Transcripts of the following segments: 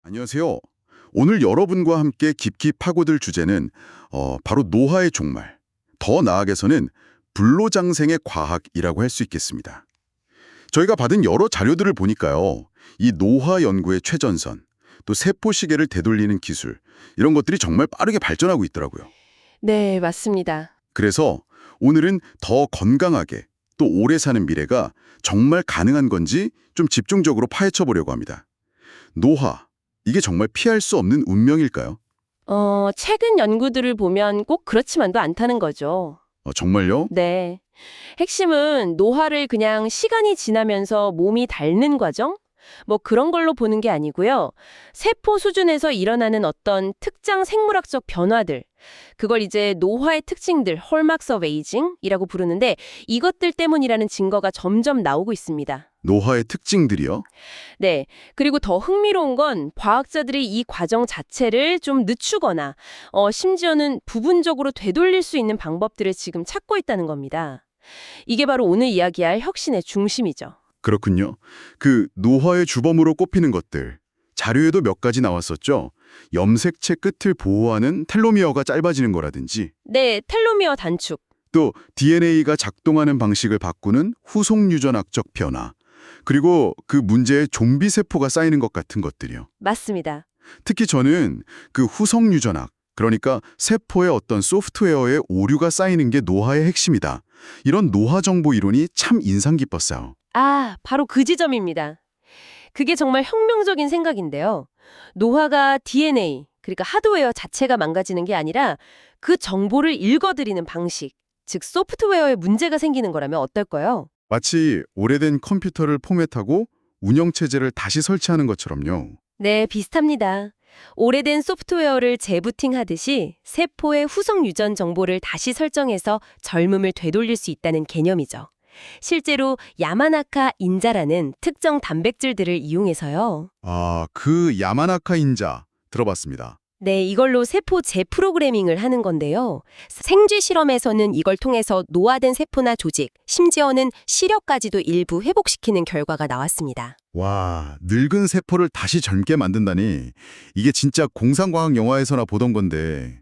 안녕하세요. 오늘 여러분과 함께 깊이 파고들 주제는 바로 노화의 종말, 더 나아가서는 불로장생의 과학이라고 할 수 있겠습니다. 저희가 받은 여러 자료들을 보니까요. 이 노화 연구의 최전선, 또 세포 시계를 되돌리는 기술, 이런 것들이 정말 빠르게 발전하고 있더라고요. 네, 맞습니다. 그래서 오늘은 더 건강하게 또 오래 사는 미래가 정말 가능한 건지 좀 집중적으로 파헤쳐 보려고 합니다. 노화, 이게 정말 피할 수 없는 운명일까요? 최근 연구들을 보면 꼭 그렇지만도 않다는 거죠. 정말요? 네. 핵심은 노화를 그냥 시간이 지나면서 몸이 닳는 과정? 뭐 그런 걸로 보는 게 아니고요. 세포 수준에서 일어나는 어떤 특정 생물학적 변화들, 그걸 이제 노화의 특징들, 홀막스 오브 에이징이라고 부르는데 이것들 때문이라는 증거가 점점 나오고 있습니다. 노화의 특징들이요? 네. 그리고 더 흥미로운 건 과학자들이 이 과정 자체를 좀 늦추거나 심지어는 부분적으로 되돌릴 수 있는 방법들을 지금 찾고 있다는 겁니다. 이게 바로 오늘 이야기할 혁신의 중심이죠. 그렇군요. 그 노화의 주범으로 꼽히는 것들, 자료에도 몇 가지 나왔었죠. 염색체 끝을 보호하는 텔로미어가 짧아지는 거라든지, 네, 텔로미어 단축. 또 DNA가 작동하는 방식을 바꾸는 후속 유전학적 변화, 그리고 그 문제에 좀비 세포가 쌓이는 것 같은 것들이요. 맞습니다. 특히 저는 그 후속 유전학, 그러니까 세포의 어떤 소프트웨어에 오류가 쌓이는 게 노화의 핵심이다. 이런 노화 정보 이론이 참 인상 깊었어요. 아, 바로 그 지점입니다. 그게 정말 혁명적인 생각인데요. 노화가 DNA, 그러니까 하드웨어 자체가 망가지는 게 아니라 그 정보를 읽어들이는 방식, 즉 소프트웨어에 문제가 생기는 거라면 어떨까요? 마치 오래된 컴퓨터를 포맷하고 운영체제를 다시 설치하는 것처럼요. 네, 비슷합니다. 오래된 소프트웨어를 재부팅하듯이 세포의 후속 유전 정보를 다시 설정해서 젊음을 되돌릴 수 있다는 개념이죠. 실제로 야마나카 인자라는 특정 단백질들을 이용해서요. 아, 그 야마나카 인자 들어봤습니다. 네, 이걸로 세포 재프로그래밍을 하는 건데요. 생쥐 실험에서는 이걸 통해서 노화된 세포나 조직, 심지어는 시력까지도 일부 회복시키는 결과가 나왔습니다. 와, 늙은 세포를 다시 젊게 만든다니 이게 진짜 공상과학 영화에서나 보던 건데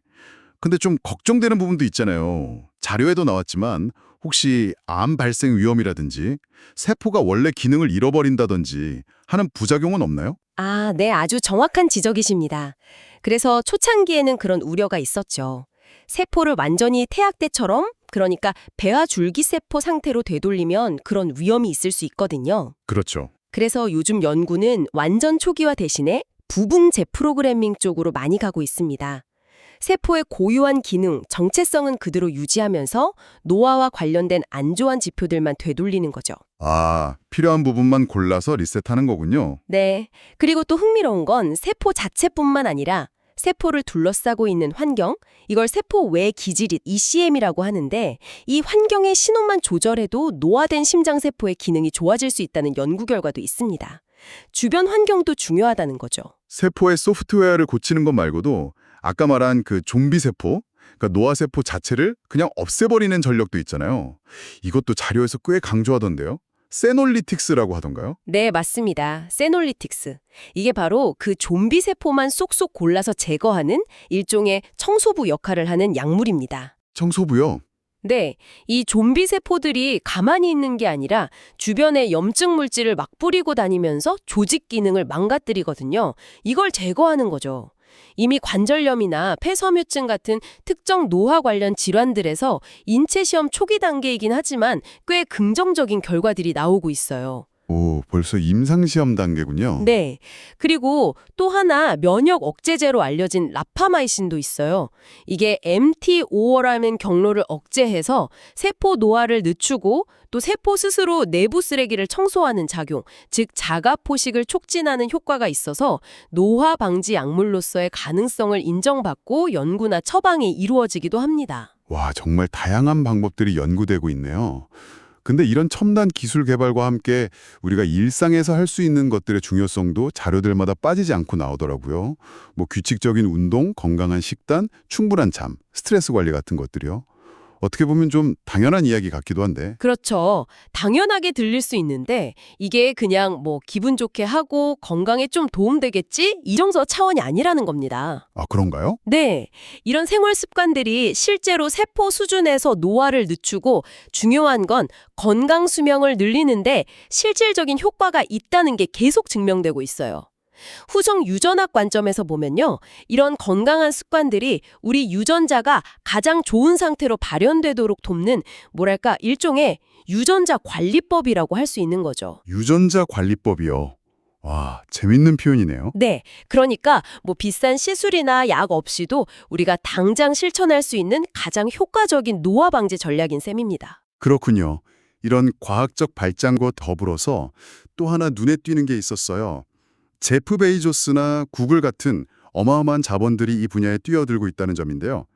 근데 좀 걱정되는 부분도 있잖아요. 자료에도 나왔지만 혹시 암 발생 위험이라든지 세포가 원래 기능을 잃어버린다든지 하는 부작용은 없나요? 아, 네, 아주 정확한 지적이십니다. 그래서 초창기에는 그런 우려가 있었죠. 세포를 완전히 태학 때처럼, 그러니까 배아 줄기세포 상태로 되돌리면 그런 위험이 있을 수 있거든요. 그렇죠. 그래서 요즘 연구는 완전 초기화 대신에 부분 재프로그래밍 쪽으로 많이 가고 있습니다. 세포의 고유한 기능, 정체성은 그대로 유지하면서 노화와 관련된 안 좋은 지표들만 되돌리는 거죠. 아, 필요한 부분만 골라서 리셋하는 거군요. 네. 그리고 또 흥미로운 건 세포 자체뿐만 아니라 세포를 둘러싸고 있는 환경, 이걸 세포 외 기질릿 ECM이라고 하는데 이 환경의 신호만 조절해도 노화된 심장세포의 기능이 좋아질 수 있다는 연구 결과도 있습니다. 주변 환경도 중요하다는 거죠. 세포의 소프트웨어를 고치는 것 말고도 아까 말한 그 좀비 세포, 그러니까 노화세포 자체를 그냥 없애버리는 전력도 있잖아요. 이것도 자료에서 꽤 강조하던데요. 세놀리틱스라고 하던가요? 네, 맞습니다. 세놀리틱스. 이게 바로 그 좀비 세포만 쏙쏙 골라서 제거하는 일종의 청소부 역할을 하는 약물입니다. 청소부요. 네, 이 좀비 세포들이 가만히 있는 게 아니라 주변에 염증 물질을 막 뿌리고 다니면서 조직 기능을 망가뜨리거든요. 이걸 제거하는 거죠. 이미 관절염이나 폐섬유증 같은 특정 노화 관련 질환들에서 인체 시험 초기 단계이긴 하지만 꽤 긍정적인 결과들이 나오고 있어요. 오, 벌써 임상시험 단계군요. 네. 그리고 또 하나 면역 억제제로 알려진 라파마이신도 있어요. 이게 MT5라는 경로를 억제해서 세포 노화를 늦추고 또 세포 스스로 내부 쓰레기를 청소하는 작용, 즉 자가 포식을 촉진하는 효과가 있어서 노화 방지 약물로서의 가능성을 인정받고 연구나 처방이 이루어지기도 합니다. 와, 정말 다양한 방법들이 연구되고 있네요. 근데 이런 첨단 기술 개발과 함께 우리가 일상에서 할 수 있는 것들의 중요성도 자료들마다 빠지지 않고 나오더라고요. 뭐 규칙적인 운동, 건강한 식단, 충분한 잠, 스트레스 관리 같은 것들이요. 어떻게 보면 좀 당연한 이야기 같기도 한데. 그렇죠. 당연하게 들릴 수 있는데 이게 그냥 뭐 기분 좋게 하고 건강에 좀 도움되겠지? 이 정도 차원이 아니라는 겁니다. 아, 그런가요? 네. 이런 생활 습관들이 실제로 세포 수준에서 노화를 늦추고 중요한 건 건강 수명을 늘리는데 실질적인 효과가 있다는 게 계속 증명되고 있어요. 후성 유전학 관점에서 보면요. 이런 건강한 습관들이 우리 유전자가 가장 좋은 상태로 발현되도록 돕는 뭐랄까 일종의 유전자 관리법이라고 할 수 있는 거죠. 유전자 관리법이요. 와, 재밌는 표현이네요. 네. 그러니까 뭐 비싼 시술이나 약 없이도 우리가 당장 실천할 수 있는 가장 효과적인 노화 방지 전략인 셈입니다. 그렇군요. 이런 과학적 발전과 더불어서 또 하나 눈에 띄는 게 있었어요. 제프 베이조스나 구글 같은 어마어마한 자본들이 이 분야에 뛰어들고 있다는 점인데요.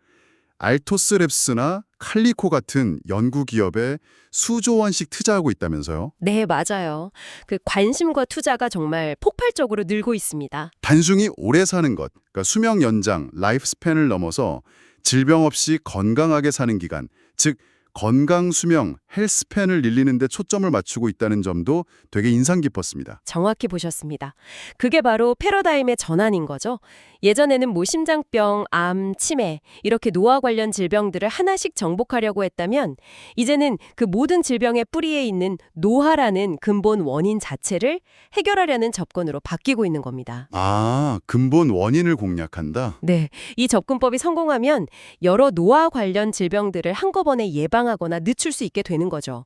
알토스 랩스나 칼리코 같은 연구 기업에 수조 원씩 투자하고 있다면서요. 네, 맞아요. 그 관심과 투자가 정말 폭발적으로 늘고 있습니다. 단순히 오래 사는 것, 그러니까 수명 연장, 라이프 스팬을 넘어서 질병 없이 건강하게 사는 기간, 즉 건강 수명, 헬스팬을 늘리는 데 초점을 맞추고 있다는 점도 되게 인상 깊었습니다. 정확히 보셨습니다. 그게 바로 패러다임의 전환인 거죠. 예전에는 뭐 심장병, 암, 치매 이렇게 노화 관련 질병들을 하나씩 정복하려고 했다면 이제는 그 모든 질병의 뿌리에 있는 노화라는 근본 원인 자체를 해결하려는 접근으로 바뀌고 있는 겁니다. 아, 근본 원인을 공략한다? 네, 이 접근법이 성공하면 여러 노화 관련 질병들을 한꺼번에 예방하거나 늦출 수 있게 되는 거죠.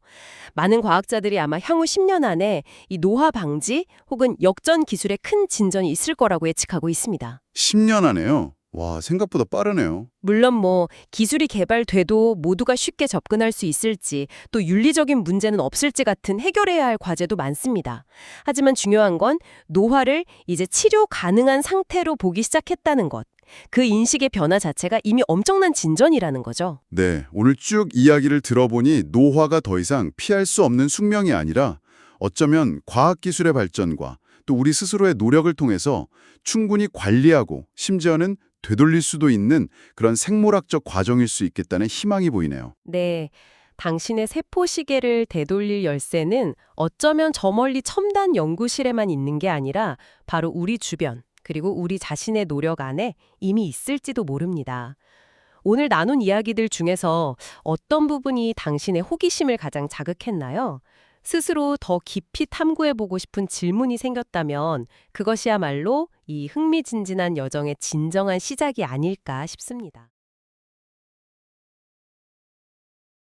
많은 과학자들이 아마 향후 10년 안에 이 노화 방지 혹은 역전 기술에 큰 진전이 있을 거라고 예측하고 있습니다. 10년 안에요? 와, 생각보다 빠르네요. 물론 뭐 기술이 개발돼도 모두가 쉽게 접근할 수 있을지 또 윤리적인 문제는 없을지 같은 해결해야 할 과제도 많습니다. 하지만 중요한 건 노화를 이제 치료 가능한 상태로 보기 시작했다는 것. 그 인식의 변화 자체가 이미 엄청난 진전이라는 거죠. 네, 오늘 쭉 이야기를 들어보니 노화가 더 이상 피할 수 없는 숙명이 아니라 어쩌면 과학기술의 발전과 또 우리 스스로의 노력을 통해서 충분히 관리하고 심지어는 되돌릴 수도 있는 그런 생물학적 과정일 수 있겠다는 희망이 보이네요. 네. 당신의 세포 시계를 되돌릴 열쇠는 어쩌면 저 멀리 첨단 연구실에만 있는 게 아니라 바로 우리 주변, 그리고 우리 자신의 노력 안에 이미 있을지도 모릅니다. 오늘 나눈 이야기들 중에서 어떤 부분이 당신의 호기심을 가장 자극했나요? 스스로 더 깊이 탐구해보고 싶은 질문이 생겼다면 그것이야말로 이 흥미진진한 여정의 진정한 시작이 아닐까 싶습니다.